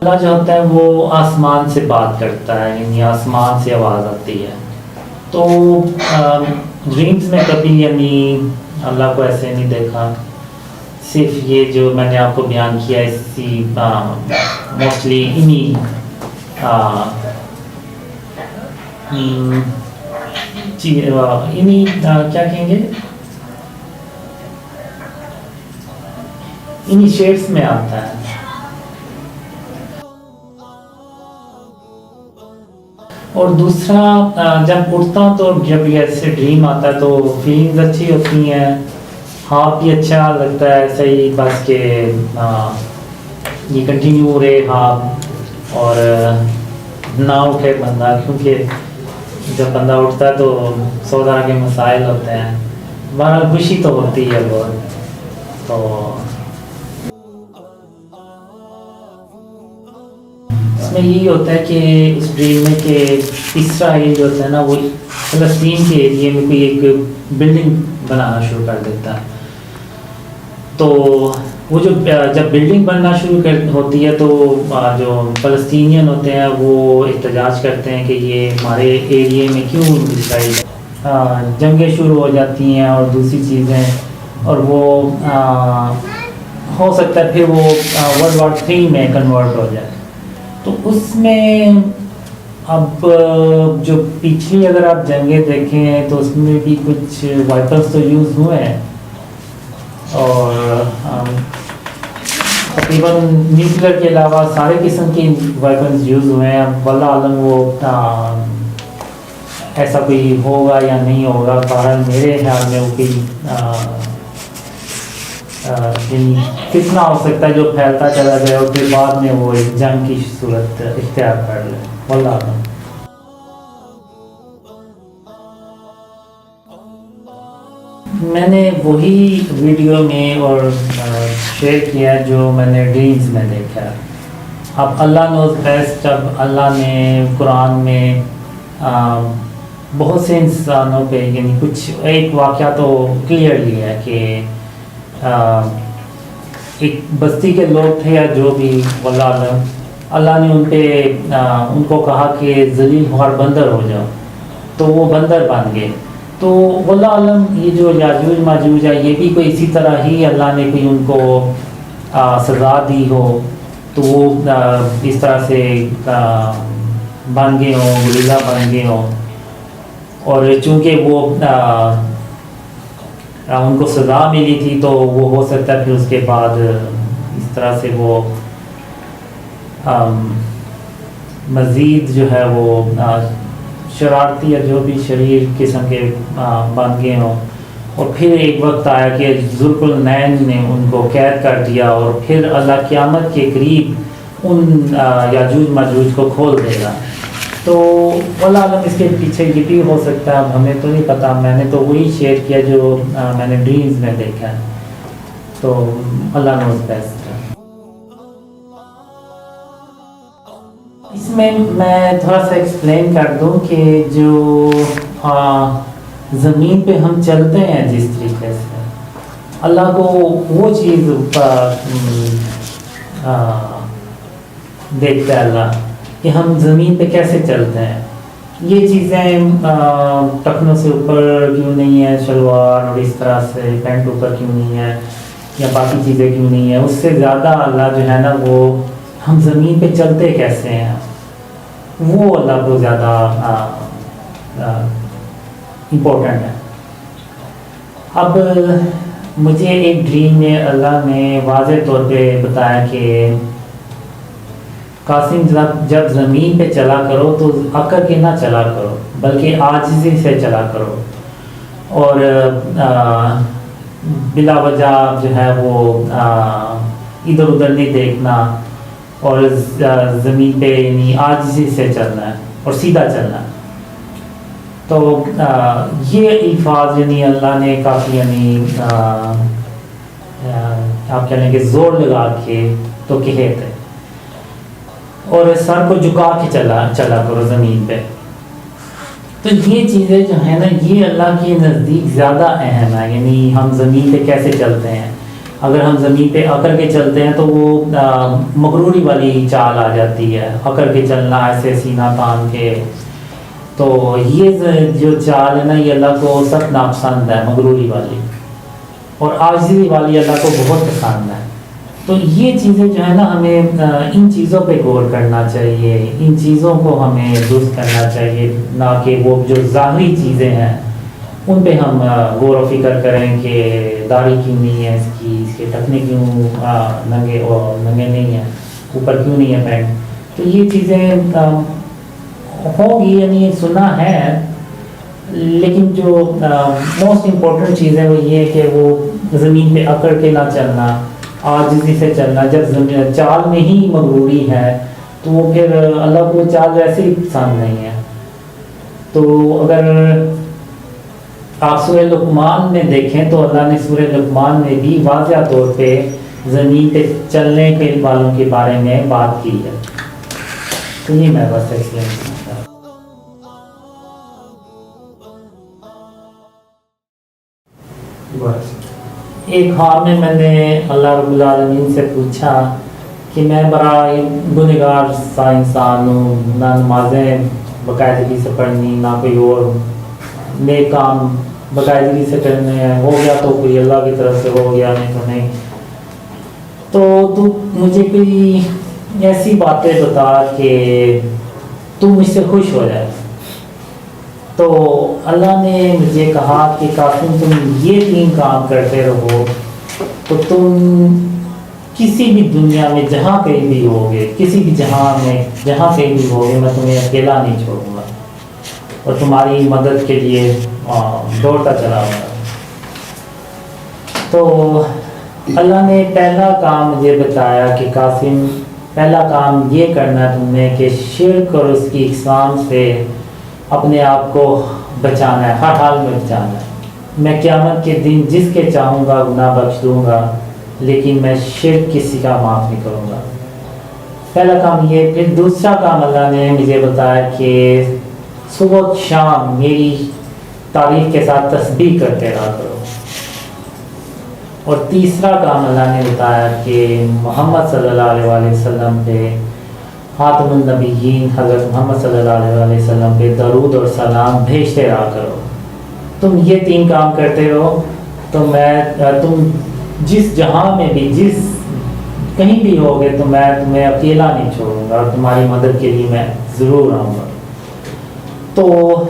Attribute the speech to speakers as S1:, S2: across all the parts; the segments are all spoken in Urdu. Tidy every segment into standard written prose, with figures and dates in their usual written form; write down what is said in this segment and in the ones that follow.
S1: اللہ جو ہوتا ہے وہ آسمان سے بات کرتا ہے، یعنی آسمان سے آواز آتی ہے. تو ڈریمز میں کبھی یعنی اللہ کو ایسے نہیں دیکھا. صرف یہ جو میں نے آپ کو بیان کیا اسی موسٹلی انہی کیا کہیں گے انہی شیڈس میں آتا ہے. اور دوسرا جب اٹھتا ہوں تو جب ایسے ڈریم آتا ہے تو فیلنگز اچھی ہوتی ہیں، خواب بھی اچھا لگتا ہے. صحیح بس کہ یہ کنٹینیو رہے خواب اور نہ اٹھے بندہ، کیونکہ جب بندہ اٹھتا ہے تو 100 طرح کے مسائل ہوتے ہیں. بہرحال خوشی تو ہوتی ہے بہت. تو اس میں یہی ہوتا ہے کہ اس ڈریم میں کہ اسرائیل جو ہوتا ہے نا وہ فلسطین کے ایریے میں کوئی ایک بلڈنگ بنانا شروع کر دیتا ہے. تو وہ جب بلڈنگ بننا شروع ہوتی ہے تو جو فلسطینین ہوتے ہیں وہ احتجاج کرتے ہیں کہ یہ ہمارے ایریے میں کیوں اسرائیل. جنگیں شروع ہو جاتی ہیں اور دوسری چیزیں، اور وہ ہو سکتا ہے پھر وہ World War 3 میں کنورٹ ہو جائے. تو اس میں اب جو پچھلی اگر آپ جنگیں دیکھیں تو اس میں بھی کچھ وائپنس تو یوز ہوئے ہیں، اور تقریباً نیوکلر کے علاوہ سارے قسم کی وائپنس یوز ہوئے ہیں. واللہ عالم وہ ایسا کوئی ہوگا یا نہیں ہوگا. بہرحال میرے خیال میں وہ کوئی کتنا ہو سکتا ہے جو پھیلتا چلا جائے اور پھر بعد میں وہ ایک جنگ کی صورت اختیار کر لے. واللہ عالم. میں نے وہی ویڈیو میں اور شیئر کیا جو میں نے ڈریمز میں دیکھا. اب اللہ نوز بیسٹ. جب اللہ نے قرآن میں بہت سے انسانوں پہ یعنی کچھ ایک واقعہ تو کلیئرلی ہے کہ ایک بستی کے لوگ تھے یا جو بھی، واللہ عالم، اللہ نے ان کو کہا کہ ذلیل خوار بندر ہو جاؤ، تو وہ بندر بن گئے. تو واللہ عالم یہ جو یاجوج ماجوج ہے یہ بھی کوئی اسی طرح ہی اللہ نے کوئی ان کو سزا دی ہو تو وہ اس طرح سے بن گئے ہوں، غریزہ بن گئے ہوں. اور چونکہ وہ ان کو سزا ملی تھی تو وہ ہو سکتا ہے پھر اس کے بعد اس طرح سے وہ مزید جو ہے وہ شرارتی یا جو بھی شریر قسم کے بن گئے ہوں. اور پھر ایک وقت آیا کہ ذوالقرنین نے ان کو قید کر دیا اور پھر اللہ قیامت کے قریب ان یاجوج ماجوج کو کھول دے گا. تو واللہ عالم اس کے پیچھے یہ بھی ہو سکتا ہے، اب ہمیں تو نہیں پتہ. میں نے تو وہی شیئر کیا جو میں نے ڈریمز میں دیکھا ہے. تو اللہ نوز بیسٹ. اس میں تھوڑا سا ایکسپلین کر دوں کہ جو زمین پہ ہم چلتے ہیں جس طریقے سے اللہ کو وہ چیز دیکھتا ہے اللہ کہ ہم زمین پہ کیسے چلتے ہیں. یہ چیزیں ٹخنوں سے اوپر کیوں نہیں ہے شلوار، اور اس طرح سے پینٹ اوپر کیوں نہیں ہے، یا باقی چیزیں کیوں نہیں ہیں. اس سے زیادہ اللہ جو ہے نا وہ ہم زمین پہ چلتے کیسے ہیں وہ اللہ کو زیادہ امپورٹنٹ ہے. اب مجھے ایک ڈریم میں اللہ نے واضح طور پہ بتایا کہ قاسم جب زمین پہ چلا کرو تو اکڑ کے نہ چلا کرو بلکہ عاجزی سے چلا کرو، اور بلا وجہ جو ہے وہ ادھر ادھر نہیں دیکھنا، اور زمین پہ یعنی عاجزی سے چلنا ہے اور سیدھا چلنا ہے. تو یہ الفاظ یعنی اللہ نے کافی یعنی آپ کہہ لیں کہ زور لگا کے تو کہے تھے. اور سر کو جھکا کے چلا کرو زمین پہ. تو یہ چیزیں جو ہیں نا یہ اللہ کے نزدیک زیادہ اہم ہے، یعنی ہم زمین پہ کیسے چلتے ہیں. اگر ہم زمین پہ اکڑ کے چلتے ہیں تو وہ مغروری والی چال آ جاتی ہے، اکڑ کے چلنا ایسے سینہ تان کے. تو یہ جو چال ہے نا یہ اللہ کو سخت ناپسند ہے، مغروری والی، اور عاجزی والی اللہ کو بہت پسند ہے. تو یہ چیزیں جو ہے نا ہمیں ان چیزوں پہ غور کرنا چاہیے، ان چیزوں کو ہمیں درست کرنا چاہیے، نہ کہ وہ جو ظاہری چیزیں ہیں ان پہ ہم غور و فکر کریں کہ داڑھی کیوں نہیں ہے اس کے ٹکنے کیوں ننگے نہیں ہیں، اوپر کیوں نہیں ہے پینٹ. تو یہ چیزیں ہوگی، یعنی سنا ہے، لیکن جو موسٹ امپورٹنٹ چیز ہے وہ یہ ہے کہ وہ زمین پہ اکڑ کے نہ چلنا، عاجزی سے چلنا. جب چال میں ہی مغروری ہے تو وہ پھر اللہ کو چال ویسے ہی پسند نہیں ہے. تو اگر آپ سورہ لقمان میں دیکھیں تو اللہ نے سورہ لقمان میں بھی واضح طور پہ زمین پہ چلنے کے والوں کے بارے میں بات کی ہے. تو یہ میں بس ایکسپلین کرنا چاہتا ہوں. ایک حال میں نے اللہ رب العالمین سے پوچھا کہ میں بڑا گنہگار سا انسان ہوں، نہ نمازیں باقاعدگی سے پڑھنی، نہ کوئی اور نیک کام باقاعدگی سے کرنے ہیں، ہو گیا تو کوئی اللہ کی طرف سے ہو گیا، نہیں تو نہیں. تو مجھے کوئی ایسی باتیں بتا کہ تو مجھ سے خوش ہو جائے. تو اللہ نے مجھے کہا کہ قاسم تم یہ 3 کام کرتے رہو تو تم کسی بھی دنیا میں جہاں کہیں بھی ہوگے، کسی بھی جہاں میں جہاں کہیں بھی ہوگے، میں تمہیں اکیلا نہیں چھوڑوں گا اور تمہاری مدد کے لیے دوڑتا چلا ہوں گا. تو اللہ نے پہلا کام مجھے بتایا کہ قاسم پہلا کام یہ کرنا تم نے کہ شرک اور اس کی اقسام سے اپنے آپ کو بچانا ہے، ہر حال میں بچانا ہے. میں قیامت کے دن جس کے چاہوں گا گناہ بخش دوں گا، لیکن میں شرک کسی کا معاف نہیں کروں گا. پہلا کام یہ. پھر دوسرا کام اللہ نے مجھے بتایا کہ صبح شام میری تعریف کے ساتھ تسبیح کرتے رہا کرو. اور تیسرا کام اللہ نے بتایا کہ محمد صلی اللہ علیہ وسلم پہ، خاتم النبیین حضرت محمد صلی اللہ علیہ وسلم پہ درود اور سلام بھیجتے رہا کرو. تم یہ 3 کام کرتے رہو تو تم جس جہاں میں بھی، جس کہیں بھی ہوگے تو میں تمہیں اکیلا نہیں چھوڑوں گا اور تمہاری مدد کے لیے میں ضرور آؤں گا. تو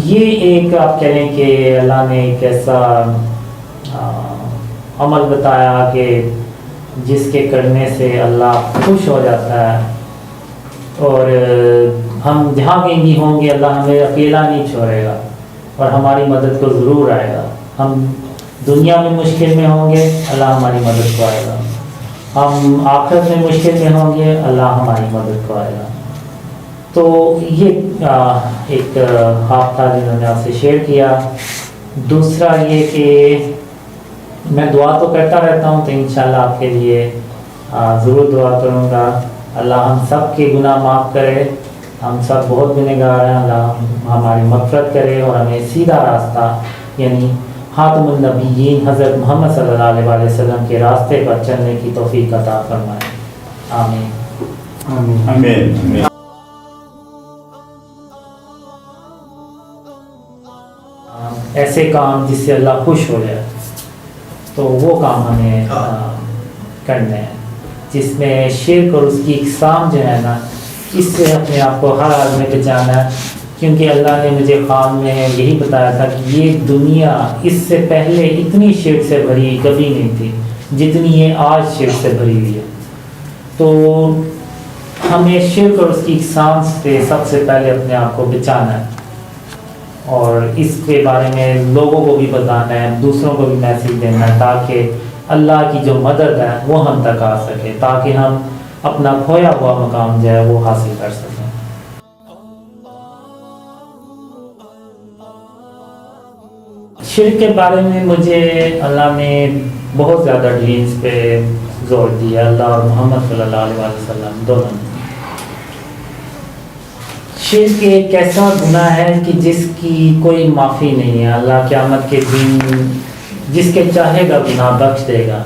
S1: یہ ایک آپ کہہ لیں کہ اللہ نے ایک ایسا عمل بتایا کہ جس کے کرنے سے اللہ خوش ہو جاتا ہے، اور ہم جہاں کہیں بھی ہوں گے اللہ ہمیں اکیلا نہیں چھوڑے گا اور ہماری مدد کو ضرور آئے گا. ہم دنیا میں مشکل میں ہوں گے اللہ ہماری مدد کو آئے گا، ہم آخرت میں مشکل میں ہوں گے اللہ ہماری مدد کو آئے گا. تو یہ ایک خواب تھا جو میں نے آپ سے شیئر کیا. دوسرا یہ کہ میں دعا تو کرتا رہتا ہوں، تو انشاءاللہ آپ کے لیے ضرور دعا کروں گا. اللہ ہم سب کے گناہ معاف کرے، ہم سب بہت گنہگار ہیں، اللہ ہماری مغفرت کرے اور ہمیں سیدھا راستہ یعنی خاتم النبیین حضرت محمد صلی اللہ علیہ وسلم کے راستے پر چلنے کی توفیق عطا فرمائے. آمین
S2: آمین.
S1: ایسے کام جس سے اللہ خوش ہو جائے تو وہ کام ہمیں کرنے ہیں، جس میں شرک اور اس کی اقسام جو ہے نا اس سے اپنے آپ کو ہر حال میں بچانا ہے. کیونکہ اللہ نے مجھے خواب میں یہی بتایا تھا کہ یہ دنیا اس سے پہلے اتنی شرک سے بھری کبھی نہیں تھی جتنی یہ آج شرک سے بھری ہوئی ہے. تو ہمیں شرک اور اس کی اقسام سے سب سے پہلے اپنے آپ کو بچانا ہے اور اس کے بارے میں لوگوں کو بھی بتانا ہے، دوسروں کو بھی میسیج دینا ہے، تاکہ اللہ کی جو مدد ہے وہ ہم تک آ سکے، تاکہ ہم اپنا کھویا ہوا مقام جو ہے وہ حاصل کر سکیں. شرک کے بارے میں مجھے اللہ نے بہت زیادہ ڈیلنگس پہ زور دیا، اللہ اور محمد صلی اللہ علیہ وسلم دونوں نے. شرک ایک ایسا گناہ ہے کہ جس کی کوئی معافی نہیں ہے. اللہ قیامت کے دن جس کے چاہے گا گناہ بخش دے گا،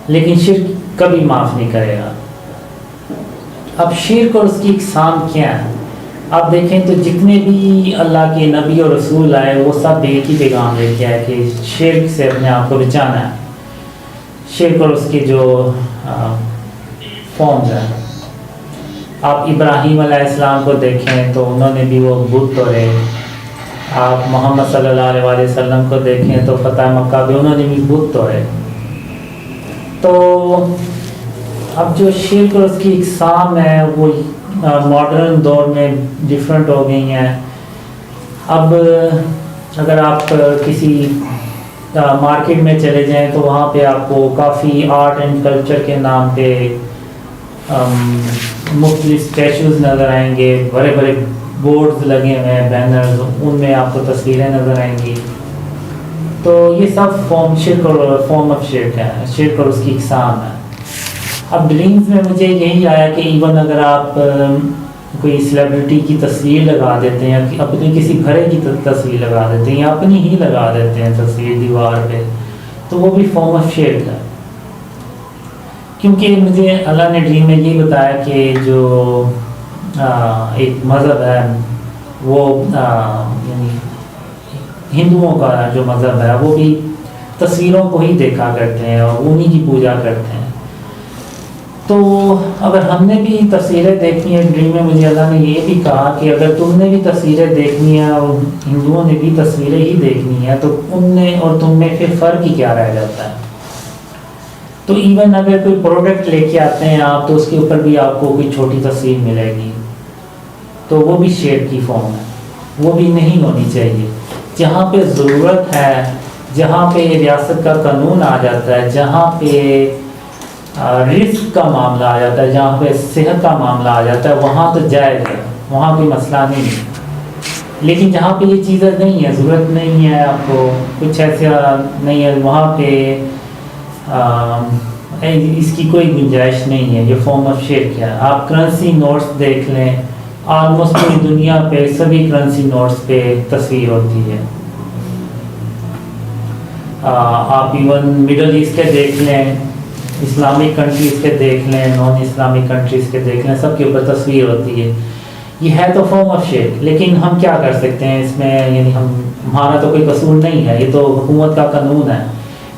S1: لیکن شرک کبھی معاف نہیں کرے گا۔ اب شرک اور اس کی اقسام کیا ہے؟ آپ دیکھیں تو جتنے بھی اللہ کے نبی اور رسول آئے وہ سب ایک ہی پیغام لے کے آئے کہ شرک سے اپنے آپ کو بچانا ہے۔ شرک اور اس کی جو فارمز ہیں، آپ ابراہیم علیہ السلام کو دیکھیں تو انہوں نے بھی وہ بت توڑے، آپ محمد صلی اللہ علیہ وآلہ وسلم کو دیکھیں تو فتح مکہ بھی انہوں نے بھی بت توڑے۔ تو اب جو شرک اور اس کی اقسام ہے وہ ماڈرن دور میں ڈیفرنٹ ہو گئی ہیں۔ اب اگر آپ کسی مارکیٹ میں چلے جائیں تو وہاں پہ آپ کو کافی آرٹ اینڈ کلچر کے نام پہ مختلف اسٹیچوز نظر آئیں گے، بڑے بڑے بورڈز لگے ہوئے ہیں، بینرز، ان میں آپ کو تصویریں نظر آئیں گی۔ تو یہ سب فارم آف شرک ہے، شرک اور اس کی اقسام ہے۔ اب ڈرینز میں مجھے یہی آیا کہ ایون اگر آپ کوئی سیلیبریٹی کی تصویر لگا دیتے ہیں، اپنی کسی گھرے کی تصویر لگا دیتے ہیں یا اپنی ہی لگا دیتے ہیں تصویر دیوار پہ، تو وہ بھی فارم آف شرک ہے۔ کیونکہ مجھے اللہ نے ڈریم میں یہ بتایا کہ جو ایک مذہب ہے وہ یعنی ہندوؤں کا جو مذہب ہے وہ بھی تصویروں کو ہی دیکھا کرتے ہیں اور انہی کی پوجا کرتے ہیں۔ تو اگر ہم نے بھی تصویریں دیکھنی ہے، ڈریم میں مجھے اللہ نے یہ بھی کہا کہ اگر تم نے بھی تصویریں دیکھنی ہیں اور ہندوؤں نے بھی تصویریں ہی دیکھنی ہیں تو ان میں اور تم میں پھر فرق ہی کیا رہ جاتا ہے؟ تو ایون اگر کوئی پروڈکٹ لے کے آتے ہیں آپ تو اس کے اوپر بھی آپ کو کوئی چھوٹی تصویر ملے گی، تو وہ بھی شرک کی فارم ہے، وہ بھی نہیں ہونی چاہیے۔ جہاں پہ ضرورت ہے، جہاں پہ ریاست کا قانون آ جاتا ہے، جہاں پہ رزق کا معاملہ آ جاتا ہے، جہاں پہ صحت کا معاملہ آ جاتا ہے، وہاں تو جائز ہے، وہاں کوئی مسئلہ نہیں ہے۔ لیکن جہاں پہ یہ چیزیں نہیں ہیں، ضرورت نہیں ہے، آپ کو کچھ ایسا نہیں ہے، وہاں پہ اس کی کوئی گنجائش نہیں ہے، یہ فارم آف شرک ہے۔ آپ کرنسی نوٹس دیکھ لیں، آلموسٹ پوری دنیا پہ سبھی کرنسی نوٹس پہ تصویر ہوتی ہے۔ آپ ایون مڈل ایسٹ کے دیکھ لیں، اسلامک کنٹریز کے دیکھ لیں، نان اسلامک کنٹریز کے دیکھ لیں، سب کے اوپر تصویر ہوتی ہے۔ یہ ہے تو فارم آف شرک، لیکن ہم کیا کر سکتے ہیں اس میں؟ یعنی ہمارا تو کوئی قصور نہیں ہے، یہ تو حکومت کا قانون ہے،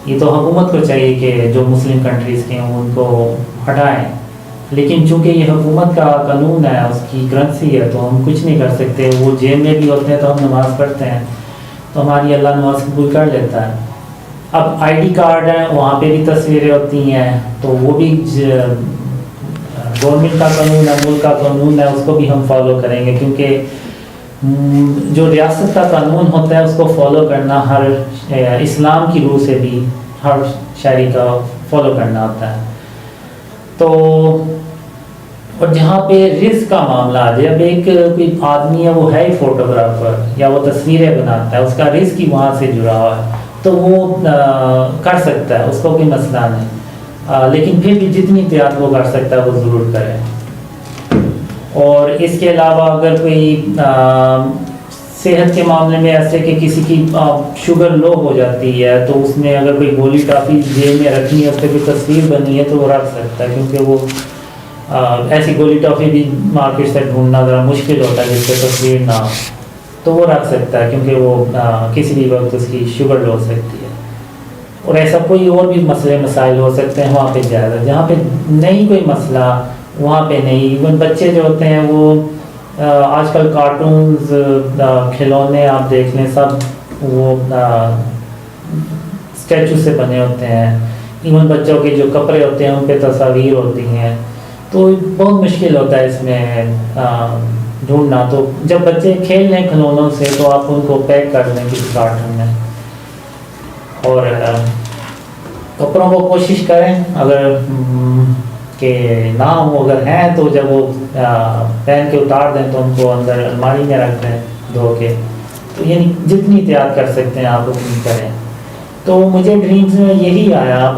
S1: یہ تو حکومت کو چاہیے کہ جو مسلم کنٹریز کے ہیں ان کو ہٹائیں۔ لیکن چونکہ یہ حکومت کا قانون ہے، اس کی کرنسی ہے، تو ہم کچھ نہیں کر سکتے۔ وہ جیل میں بھی ہوتے ہیں تو ہم نماز پڑھتے ہیں، تو ہماری اللہ نماز قبول کر لیتا ہے۔ اب آئی ڈی کارڈ ہیں، وہاں پہ بھی تصویریں ہوتی ہیں، تو وہ بھی گورنمنٹ کا قانون ہے، ملک کا قانون ہے، اس کو بھی ہم فالو کریں گے، کیونکہ جو ریاست کا قانون ہوتا ہے اس کو فالو کرنا ہر اسلام کی روح سے بھی ہر شہری کا فالو کرنا ہوتا ہے۔ تو اور جہاں پہ رزق کا معاملہ آ جائے، اب ایک کوئی آدمی ہے وہ ہے ہی فوٹوگرافر یا وہ تصویریں بناتا ہے، اس کا رزق ہی وہاں سے جڑا ہوا ہے، تو وہ کر سکتا ہے، اس کو کوئی مسئلہ نہیں، لیکن پھر بھی جتنی احتیاط وہ کر سکتا ہے وہ ضرور کرے۔ اور اس کے علاوہ اگر کوئی صحت کے معاملے میں ایسے کہ کسی کی شوگر لو ہو جاتی ہے تو اس میں اگر کوئی گولی ٹافی جیب میں رکھنی ہے، اس پہ کوئی تصویر بنی ہے تو وہ رکھ سکتا ہے، کیونکہ وہ ایسی گولی ٹافی بھی مارکیٹ سے ڈھونڈنا ذرا مشکل ہوتا ہے جس پہ تصویر نہ ہو، تو وہ رکھ سکتا ہے، کیونکہ وہ کسی بھی وقت اس کی شوگر لو ہو سکتی ہے۔ اور ایسا کوئی اور بھی مسائل ہو سکتے ہیں، وہاں پہ جائز ہے۔ جہاں پہ نہیں کوئی مسئلہ وہاں پہ نہیں۔ ایون بچے جو ہوتے ہیں وہ آج کل کارٹونز، کھلونے آپ دیکھ لیں، سب وہ اسٹیچو سے بنے ہوتے ہیں۔ ایون بچوں کے جو کپڑے ہوتے ہیں ان پہ تصاویر ہوتی ہیں، تو بہت مشکل ہوتا ہے اس میں ڈھونڈنا۔ تو جب بچے کھیل لیں کھلونوں سے تو آپ ان کو پیک کر دیں کسی کارٹون میں، اور کپڑوں کو کوشش کریں اگر کہ نہ ہو، اگر ہیں تو جب وہ پہن کے اتار دیں تو ان کو اندر الماری میں رکھ دیں دھو کے۔ تو یعنی جتنی احتیاط کر سکتے ہیں آپ اتنی کریں۔ تو مجھے ڈریمز میں یہی آیا،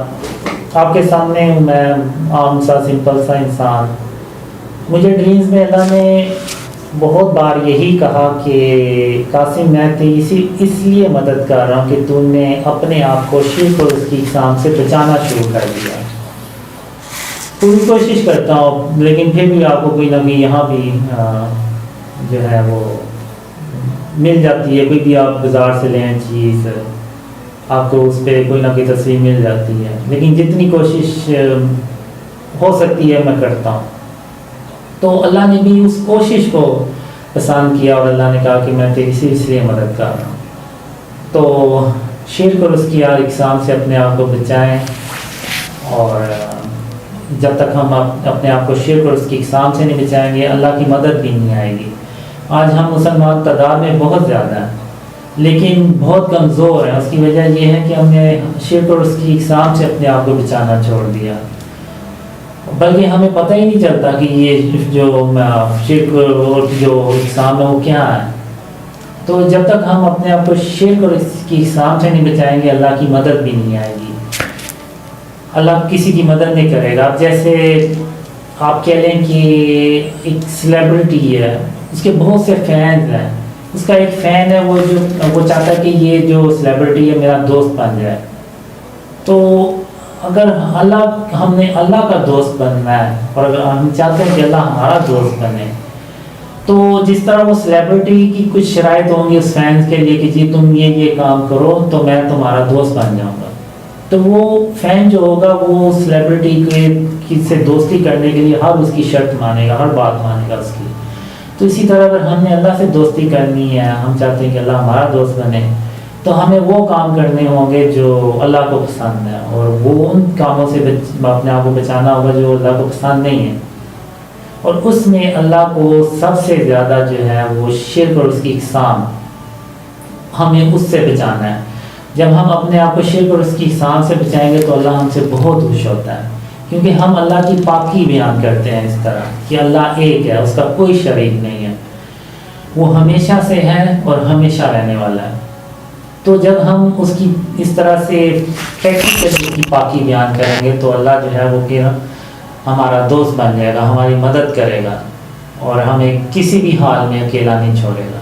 S1: آپ کے سامنے ہوں میں، عام سا سمپل سا انسان، مجھے ڈریمز میں اللہ نے بہت بار یہی کہا کہ قاسم میں تیری اس لیے مدد کر رہا ہوں کہ تو نے اپنے آپ کو شرک اور اس کی اقسام سے بچانا شروع کر دیا. پوری کوشش کرتا ہوں لیکن پھر بھی آپ کو کوئی نہ کوئی یہاں بھی جو ہے وہ مل جاتی ہے. کوئی بھی آپ بازار سے لیں چیز آپ کو اس پہ کوئی نہ کوئی تصویر مل جاتی ہے, لیکن جتنی کوشش ہو سکتی ہے میں کرتا ہوں. تو اللہ نے بھی اس کوشش کو پسند کیا اور اللہ نے کہا کہ میں تیری سے اس لیے مدد کر رہا ہوں. تو شرک اور اس کی ہر اقسام سے اپنے آپ کو بچائیں, اور جب تک ہم اپنے آپ کو شرک اور اس کی اقسام سے نہیں بچائیں گے اللہ کی مدد بھی نہیں آئے گی. آج ہم مسلمان تعداد میں بہت زیادہ ہیں لیکن بہت کمزور ہیں. اس کی وجہ یہ ہے کہ ہم نے شرک اور اس کی اقسام سے اپنے آپ کو بچانا چھوڑ دیا, بلکہ ہمیں پتہ ہی نہیں چلتا کہ یہ جو شرک اور جو اقسام ہے وہ کیا ہے. تو جب تک ہم اپنے آپ کو شرک اور اس کی اقسام سے نہیں بچائیں گے اللہ کی مدد بھی نہیں آئے گی. اللہ کسی کی مدد نہیں کرے گا. اب جیسے آپ کہہ لیں کہ ایک سیلیبریٹی ہے, اس کے بہت سے فینز ہیں. اس کا ایک فین ہے وہ چاہتا ہے کہ یہ جو سیلیبریٹی ہے میرا دوست بن جائے. تو اگر ہم نے اللہ کا دوست بننا ہے اور اگر ہم چاہتے ہیں کہ اللہ ہمارا دوست بنے, تو جس طرح وہ سیلیبریٹی کی کچھ شرائط ہوں گی اس فینس کے لیے کہ جی تم یہ کام کرو تو میں تمہارا دوست بن جاؤں گا, تو وہ فین جو ہوگا وہ سیلیبریٹی سے دوستی کرنے کے لیے ہر اس کی شرط مانے گا, ہر بات مانے گا اس کی. تو اسی طرح اگر ہم نے اللہ سے دوستی کرنی ہے, ہم چاہتے ہیں کہ اللہ ہمارا دوست بنے, تو ہمیں وہ کام کرنے ہوں گے جو اللہ کو پسند ہے, اور وہ ان کاموں سے اپنے آپ کو بچانا ہوگا جو اللہ کو پسند نہیں ہے. اور اس میں اللہ کو سب سے زیادہ جو ہے وہ شرک اور اس کی اقسام, ہمیں اس سے بچانا ہے. جب ہم اپنے آپ کو شرک اور اس کی اقسام سے بچائیں گے تو اللہ ہم سے بہت خوش ہوتا ہے, کیونکہ ہم اللہ کی پاکی بیان کرتے ہیں اس طرح کہ اللہ ایک ہے, اس کا کوئی شریک نہیں ہے, وہ ہمیشہ سے ہے اور ہمیشہ رہنے والا ہے. تو جب ہم اس کی اس طرح سے پریکٹیکلی کی پاکی بیان کریں گے تو اللہ جو ہے وہ کہ ہمارا دوست بن جائے گا, ہماری مدد کرے گا, اور ہمیں کسی بھی حال میں اکیلا نہیں چھوڑے گا.